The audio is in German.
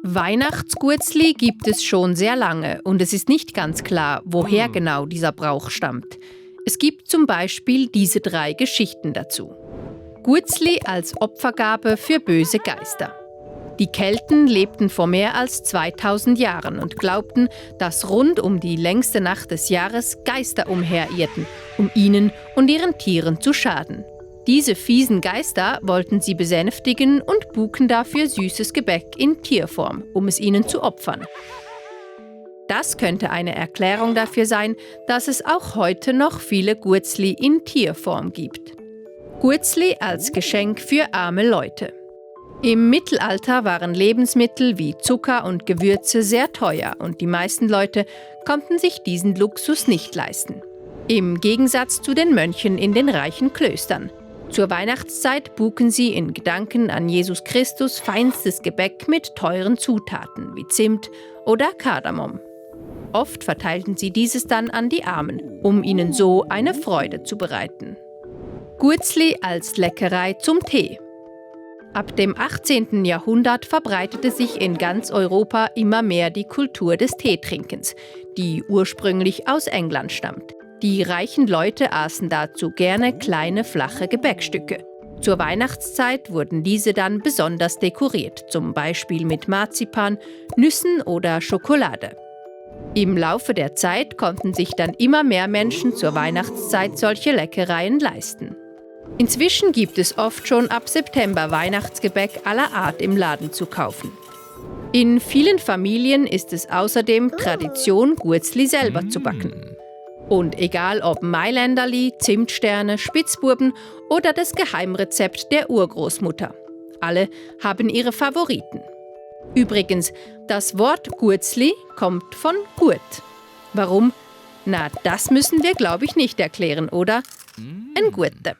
Weihnachtsguetzli gibt es schon sehr lange und es ist nicht ganz klar, woher genau dieser Brauch stammt. Es gibt zum Beispiel diese 3 Geschichten dazu. Guetzli als Opfergabe für böse Geister. Die Kelten lebten vor mehr als 2000 Jahren und glaubten, dass rund um die längste Nacht des Jahres Geister umherirrten, um ihnen und ihren Tieren zu schaden. Diese fiesen Geister wollten sie besänftigen und buken dafür süßes Gebäck in Tierform, um es ihnen zu opfern. Das könnte eine Erklärung dafür sein, dass es auch heute noch viele Guetzli in Tierform gibt. Guetzli als Geschenk für arme Leute. Im Mittelalter waren Lebensmittel wie Zucker und Gewürze sehr teuer und die meisten Leute konnten sich diesen Luxus nicht leisten. Im Gegensatz zu den Mönchen in den reichen Klöstern. Zur Weihnachtszeit buken sie in Gedanken an Jesus Christus feinstes Gebäck mit teuren Zutaten wie Zimt oder Kardamom. Oft verteilten sie dieses dann an die Armen, um ihnen so eine Freude zu bereiten. Guetzli als Leckerei zum Tee. Ab dem 18. Jahrhundert verbreitete sich in ganz Europa immer mehr die Kultur des Teetrinkens, die ursprünglich aus England stammt. Die reichen Leute aßen dazu gerne kleine, flache Gebäckstücke. Zur Weihnachtszeit wurden diese dann besonders dekoriert, zum Beispiel mit Marzipan, Nüssen oder Schokolade. Im Laufe der Zeit konnten sich dann immer mehr Menschen zur Weihnachtszeit solche Leckereien leisten. Inzwischen gibt es oft schon ab September Weihnachtsgebäck aller Art im Laden zu kaufen. In vielen Familien ist es außerdem Tradition, Guetzli selber zu backen. Und egal ob Mailänderli, Zimtsterne, Spitzbuben oder das Geheimrezept der Urgroßmutter. Alle haben ihre Favoriten. Übrigens, das Wort Guetzli kommt von Gurt. Warum? Na, das müssen wir, glaube ich, nicht erklären, oder? Ein Gurte.